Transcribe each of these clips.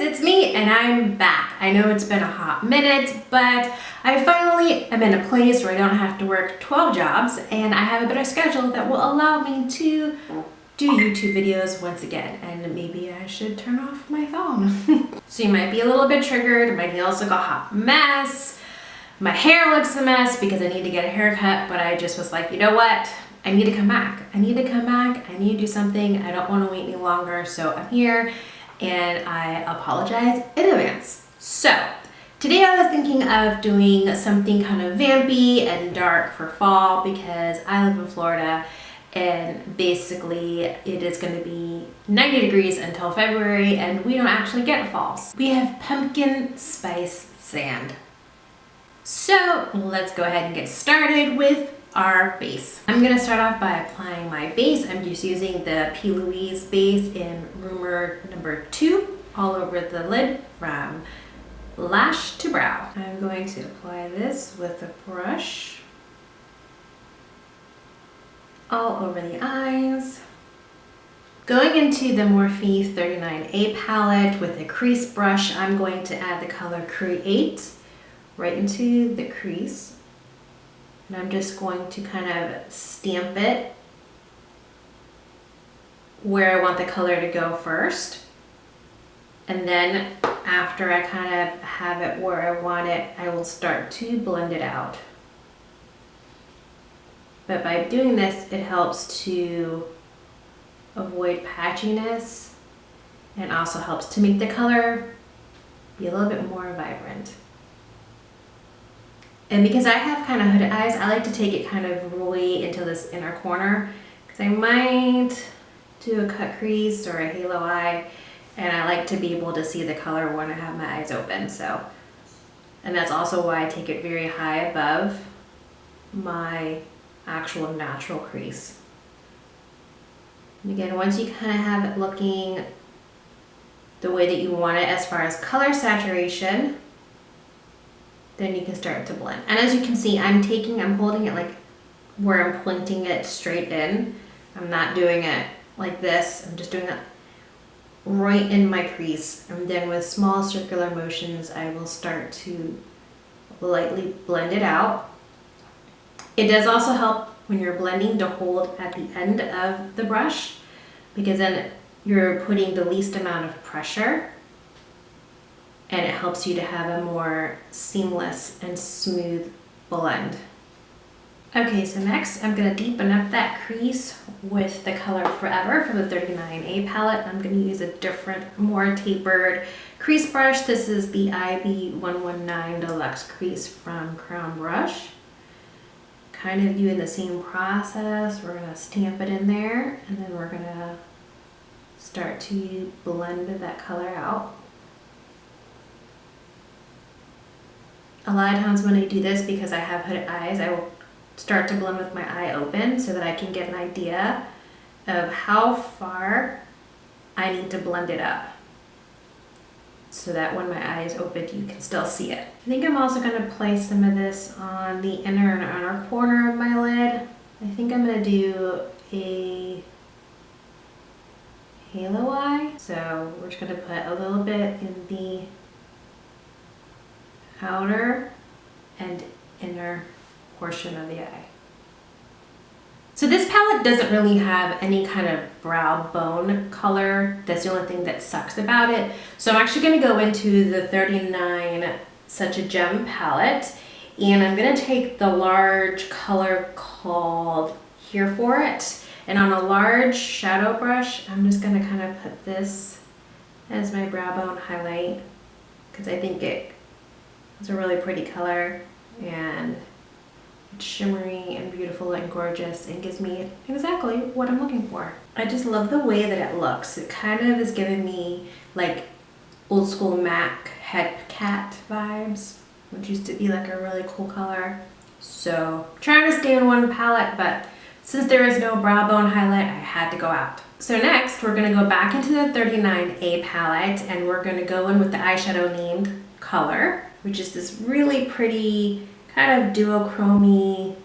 guys, it's me and I'm back. I know it's been a hot minute, but I finally am in a place where I don't have to work 12 jobs and I have a better schedule that will allow me to do YouTube videos once again. And maybe I should turn off my phone. So you might be a little bit triggered. My nails look a hot mess. My hair looks a mess because I need to get a haircut, but I just was like, you know what? I need to come back. I need to come back. I need to do something. I don't want to wait any longer. So I'm here and I apologize in advance. So today I was thinking of doing something kind of vampy and dark for fall because I live in Florida and basically it is going to be 90 degrees until February and we don't actually get falls. We have pumpkin spice sand. So let's go ahead and get started with our base. I'm going to start off by applying my base. I'm just using the P. Louise base in Rumor number 2 all over the lid from lash to brow. I'm going to apply this with a brush all over the eyes. Going into the Morhpe 39A palette with a crease brush, I'm going to add the color Create right into the crease. And I'm just going to kind of stamp it where I want the color to go first. And then after I kind of have it where I want it, I will start to blend it out. But by doing this, it helps to avoid patchiness and also helps to make the color be a little bit more vibrant. And because I have kind of hooded eyes, I like to take it kind of really into this inner corner because I might do a cut crease or a halo eye, and I like to be able to see the color when I have my eyes open. So, and that's also why I take it very high above my actual natural crease. And again, once you kind of have it looking the way that you want it as far as color saturation, then you can start to blend. And as you can see, I'm holding it like where I'm pointing it straight in. I'm not doing it like this. I'm just doing it right in my crease. And then with small circular motions, I will start to lightly blend it out. It does also help when you're blending to hold at the end of the brush because then you're putting the least amount of pressure. And it helps you to have a more seamless and smooth blend. Okay, so next I'm gonna deepen up that crease with the color Forever from the 39A palette. I'm gonna use a different, more tapered crease brush. This is the IB119 Deluxe Crease from Crown Brush. Kind of doing the same process. We're gonna stamp it in there and then we're gonna start to blend that color out. A lot of times when I do this, because I have hooded eyes, I will start to blend with my eye open so that I can get an idea of how far I need to blend it up so that when my eye is open, you can still see it. I think I'm also going to place some of this on the inner and outer corner of my lid. I think I'm going to do a halo eye. So we're just going to put a little bit in the outer and inner portion of the eye. So this palette doesn't really have any kind of brow bone color. That's the only thing that sucks about it. So I'm actually going to go into the 39 Such a Gem palette and I'm going to take the large color called Here For It, and on a large shadow brush I'm just going to kind of put this as my brow bone highlight because I think it's a really pretty color and it's shimmery and beautiful and gorgeous and gives me exactly what I'm looking for. I just love the way that it looks. It kind of is giving me like old school MAC head cat vibes, which used to be like a really cool color. So I'm trying to stay in one palette, but since there is no brow bone highlight, I had to go out. So next we're gonna go back into the 39A palette and we're gonna go in with the eyeshadow named Color, which is this really pretty kind of duochrome-y.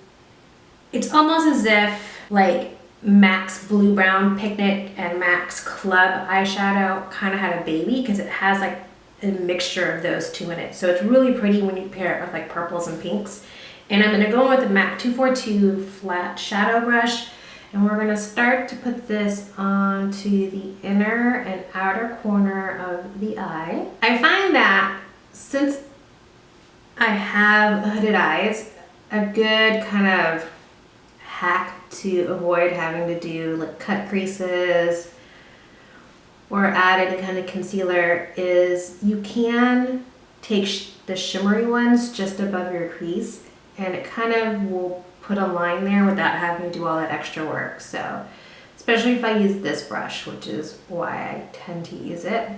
It's almost as if like Max Blue Brown Picnic and Max Club eyeshadow kind of had a baby because it has like a mixture of those two in it. So it's really pretty when you pair it with like purples and pinks. And I'm gonna go with the MAC 242 flat shadow brush, and we're gonna start to put this onto the inner and outer corner of the eye. I find that since I have hooded eyes, a good kind of hack to avoid having to do like cut creases or add any kind of concealer is you can take the shimmery ones just above your crease, and it kind of will put a line there without having to do all that extra work. So especially if I use this brush, which is why I tend to use it.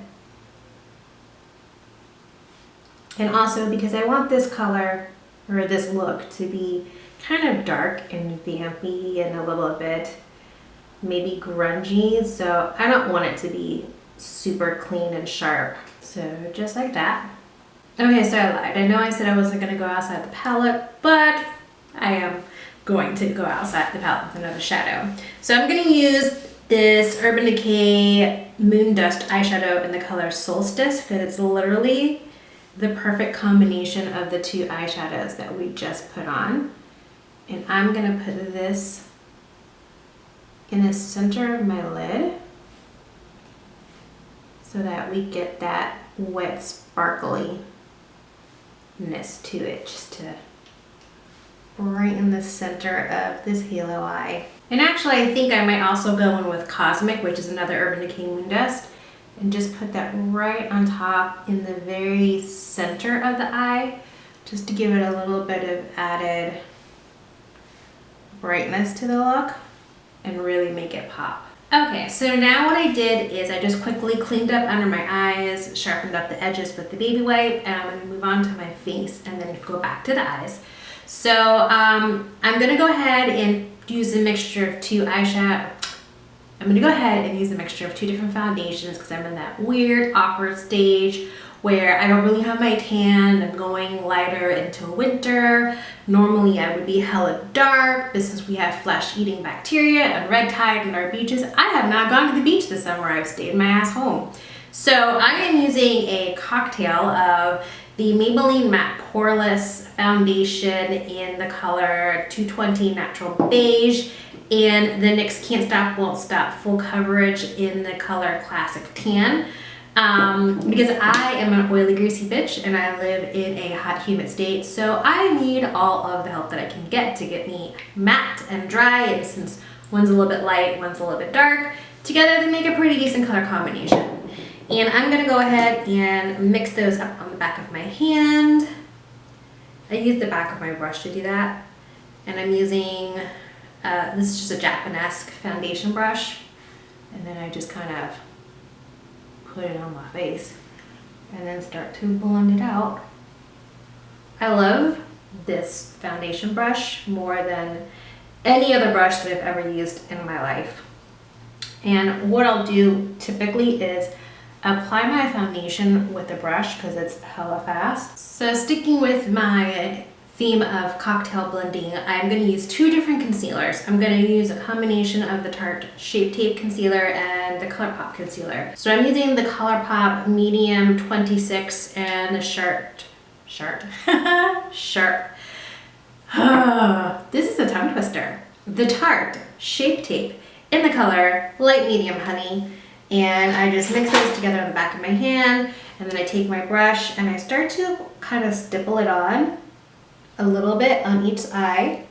And also because I want this color or this look to be kind of dark and vampy and a little bit maybe grungy, so I don't want it to be super clean and sharp. So just like that. Okay, so I lied. I know I said I wasn't going to go outside the palette, but I am going to go outside the palette with another shadow. So I'm going to use this Urban Decay Moon Dust eyeshadow in the color Solstice because it's literally the perfect combination of the two eyeshadows that we just put on. And I'm gonna put this in the center of my lid so that we get that wet sparkliness to it, just to right in the center of this halo eye. And actually I think I might also go in with Cosmic, which is another Urban Decay Moon Dust, and just put that right on top in the very center of the eye, just to give it a little bit of added brightness to the look and really make it pop. Okay, so now what I did is I just quickly cleaned up under my eyes, sharpened up the edges with the baby wipe, and I'm gonna move on to my face and then go back to the eyes. So I'm gonna go ahead and use a mixture of two eyeshadow. I'm gonna go ahead and use a mixture of two different foundations because I'm in that weird, awkward stage where I don't really have my tan. I'm going lighter into winter. Normally I would be hella dark, but since we have flesh-eating bacteria and red tide in our beaches, I have not gone to the beach this summer. I've stayed my ass home. So I am using a cocktail of the Maybelline Matte Poreless Foundation in the color 220 Natural Beige and the NYX Can't Stop Won't Stop Full Coverage in the color Classic Tan. Because I am an oily, greasy bitch and I live in a hot, humid state, so I need all of the help that I can get to get me matte and dry, and since one's a little bit light, one's a little bit dark, together they make a pretty decent color combination. And I'm gonna go ahead and mix those up on the back of my hand. I use the back of my brush to do that, and I'm using, this is just a Japanesque foundation brush, and then I just kind of put it on my face and then start to blend it out. I love this foundation brush more than any other brush that I've ever used in my life. And what I'll do typically is apply my foundation with a brush because it's hella fast. So sticking with my theme of cocktail blending, I'm going to use two different concealers. I'm going to use a combination of the Tarte Shape Tape Concealer and the ColorPop Concealer. So I'm using the ColorPop Medium 26 and the Sharp. This is a tongue twister. The Tarte Shape Tape in the color Light Medium Honey. And I just mix those together on the back of my hand, and then I take my brush and I start to kind of stipple it on a little bit on each eye,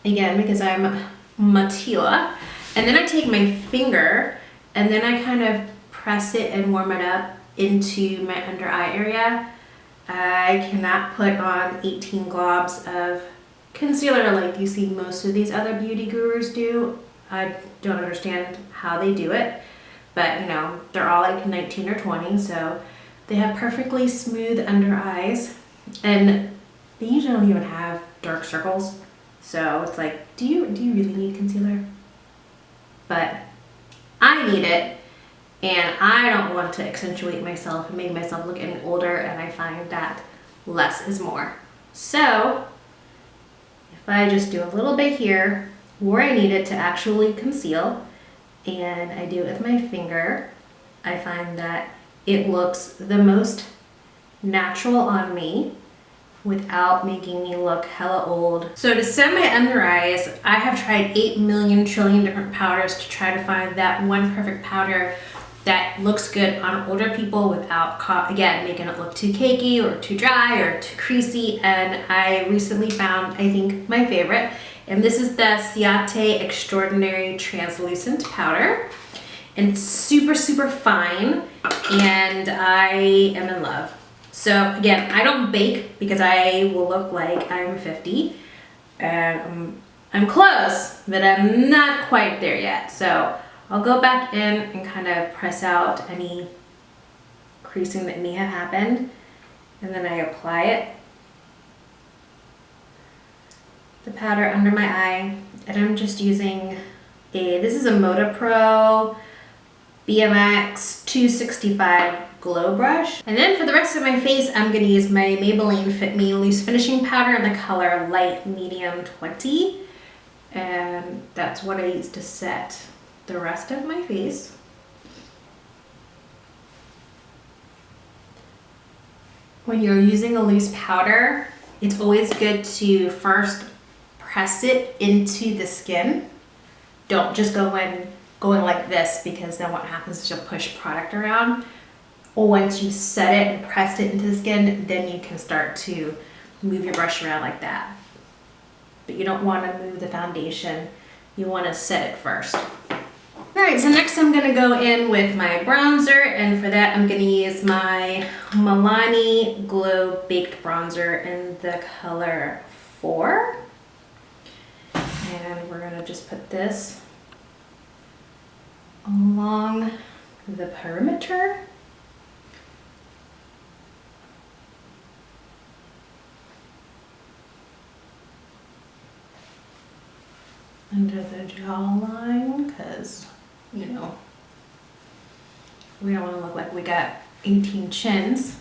again because I'm Matila, and then I take my finger and then I kind of press it and warm it up into my under eye area. I cannot put on 18 globs of concealer like you see most of these other beauty gurus do. I don't understand how they do it, but you know, they're all like 19 or 20, so they have perfectly smooth under eyes, and they usually don't even have dark circles. So it's like, do you really need concealer? But I need it, and I don't want to accentuate myself and make myself look any older, and I find that less is more. So if I just do a little bit here, where I need it to actually conceal, and I do it with my finger. I find that it looks the most natural on me without making me look hella old. So to set my under eyes, I have tried 8 million trillion different powders to try to find that one perfect powder that looks good on older people without, again, making it look too cakey or too dry or too creasy. And I recently found, I think, my favorite. And this is the Ciate Extraordinary Translucent Powder. And it's super, super fine. And I am in love. So again, I don't bake because I will look like I'm 50. And I'm close, but I'm not quite there yet. So I'll go back in and kind of press out any creasing that may have happened. And then I apply it, the powder under my eye. And I'm just using this is a Morhpe Pro BMX 265 Glow Brush. And then for the rest of my face, I'm gonna use my Maybelline Fit Me Loose Finishing Powder in the color Light Medium 20. And that's what I use to set the rest of my face. When you're using a loose powder, it's always good to first press it into the skin. Don't just going like this, because then what happens is you'll push product around. Or once you set it and press it into the skin, then you can start to move your brush around like that. But you don't want to move the foundation. You want to set it first. Alright, so next I'm going to go in with my bronzer, and for that I'm going to use my Milani Glow Baked Bronzer in the color 4. And we're going to just put this along the perimeter. Under the jawline, because, you know, we don't want to look like we got 18 chins.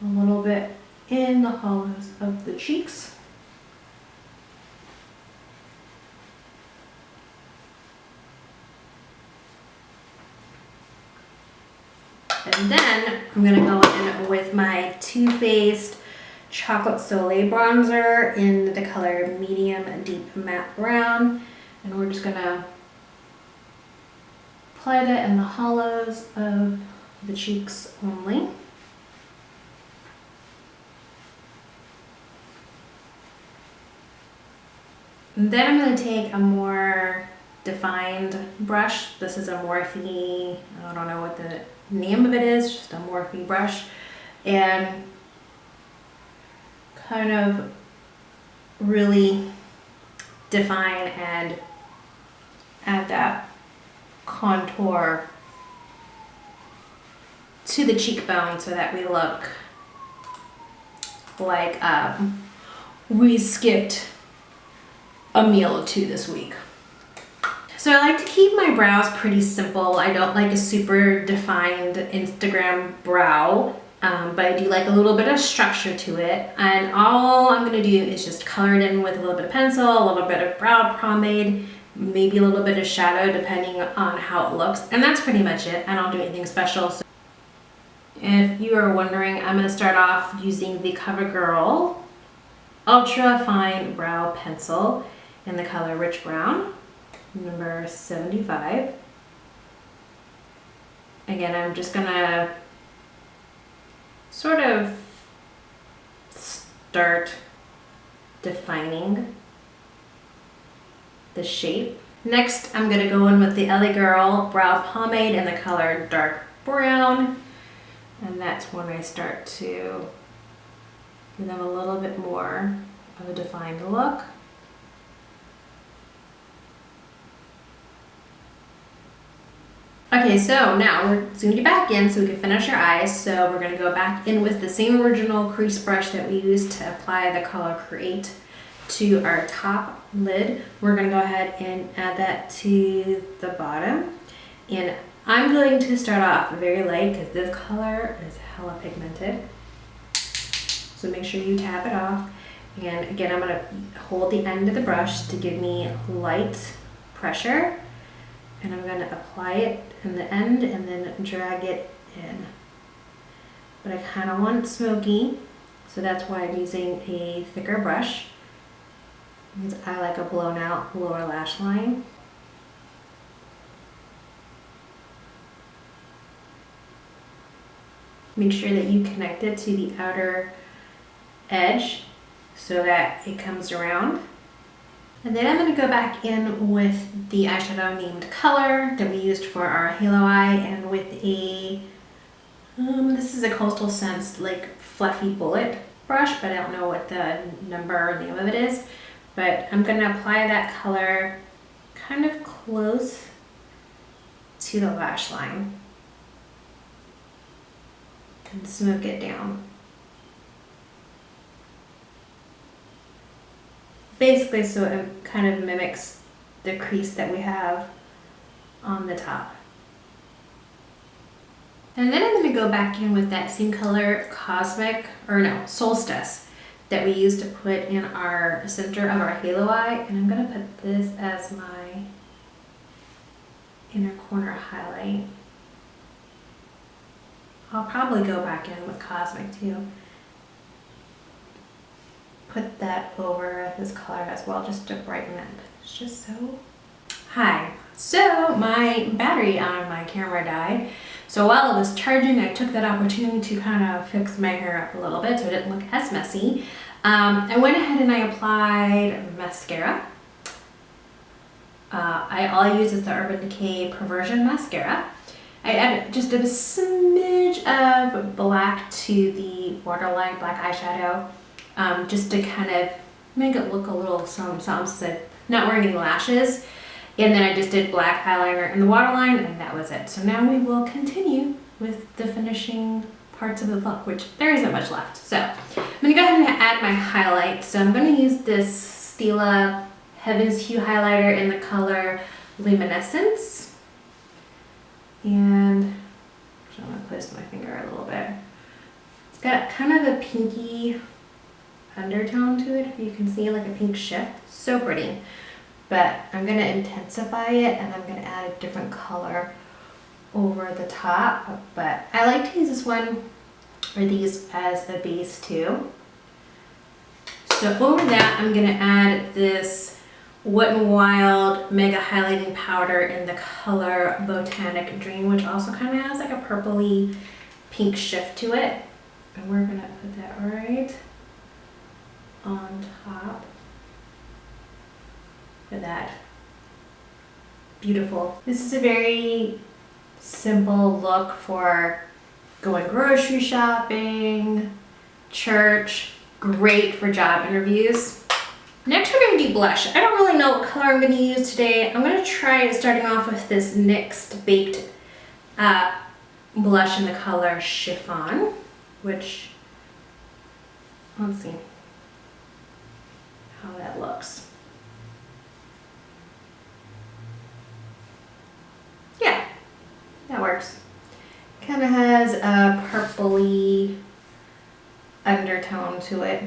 A little bit in the hollows of the cheeks. And then I'm going to go in with my Too Faced Chocolate Solei bronzer in the color Medium Deep Matte Brown. And we're just going to apply that in the hollows of the cheeks only. And then I'm going to take a more defined brush. This is a Morhpe, I don't know what the name of it is, just a Morhpe brush. And kind of really define and add that contour to the cheekbone so that we look like we skipped a meal or two this week. So I like to keep my brows pretty simple. I don't like a super defined Instagram brow. But I do like a little bit of structure to it, and all I'm going to do is just color it in with a little bit of pencil, a little bit of brow pomade, maybe a little bit of shadow depending on how it looks, and that's pretty much it. I don't do anything special. So if you are wondering, I'm going to start off using the CoverGirl Ultra Fine Brow Pencil in the color Rich Brown, number 75. Again, I'm just going to sort of start defining the shape. Next, I'm going to go in with the LA Girl Brow Pomade in the color Dark Brown. And that's when I start to give them a little bit more of a defined look. Okay, so now we're zoomed you back in so we can finish our eyes. So we're going to go back in with the same original crease brush that we used to apply the color Create to our top lid. We're going to go ahead and add that to the bottom. And I'm going to start off very light because this color is hella pigmented. So make sure you tap it off. And again, I'm gonna hold the end of the brush to give me light pressure. And I'm gonna apply it in the end and then drag it in. But I kind of want it smoky, so that's why I'm using a thicker brush, because I like a blown out lower lash line. Make sure that you connect it to the outer edge so that it comes around. And then I'm going to go back in with the eyeshadow named Color that we used for our halo eye, and with a, this is a Coastal Scents like fluffy bullet brush, but I don't know what the number or name of it is. But I'm going to apply that color kind of close to the lash line and smoke it down. Basically, so it kind of mimics the crease that we have on the top. And then I'm going to go back in with that same color Solstice that we used to put in our center of our halo eye, and I'm going to put this as my inner corner highlight. I'll probably go back in with Cosmic too. Put that over this color as well, just to brighten it. It's just so... Hi. So my battery on my camera died. So while it was charging, I took that opportunity to kind of fix my hair up a little bit so it didn't look as messy. I went ahead and I applied mascara. All I use is the Urban Decay Perversion Mascara. I added just a smidge of black to the waterline black eyeshadow. Just to kind of make it look a little something, since I'm not wearing any lashes. And then I just did black eyeliner in the waterline, and that was it. So now we will continue with the finishing parts of the look, which there isn't much left. So I'm gonna go ahead and add my highlight. So I'm gonna use this Stila Heaven's Hue highlighter in the color Luminescence. And I'm gonna twist my finger a little bit. It's got kind of a pinky undertone to it, if you can see, like a pink shift. So pretty. But I'm going to intensify it, and I'm going to add a different color over the top. But I like to use this one or these as a base too. So over that, I'm going to add this Wet n Wild Mega Highlighting Powder in the color Botanic Dream, which also kind of has like a purpley pink shift to it. And we're going to put that right on top for that. Beautiful. This is a very simple look for going grocery shopping, church, great for job interviews. Next we're going to do blush. I don't really know what color I'm going to use today. I'm going to try starting off with this NYX Baked blush in the color Chiffon, which, let's see how that looks. Yeah, that works. Kind of has a purpley undertone to it.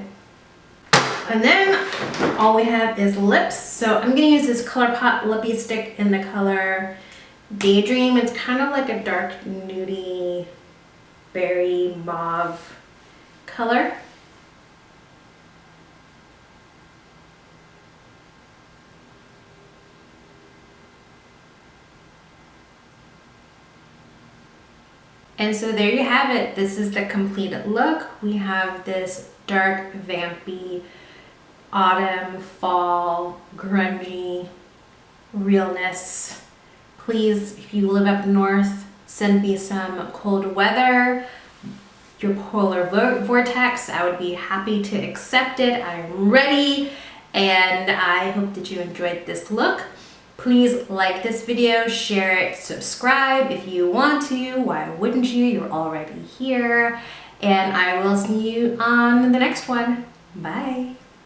And then all we have is lips. So I'm going to use this ColorPop Lippie stick in the color Daydream. It's kind of like a dark nudie berry mauve color. And so there you have it. This is the completed look. We have this dark, vampy, autumn, fall, grungy realness. Please, if you live up north, send me some cold weather, your polar vortex. I would be happy to accept it. I'm ready, and I hope that you enjoyed this look. Please like this video, share it, subscribe if you want to. Why wouldn't you? You're already here. And I will see you on the next one. Bye.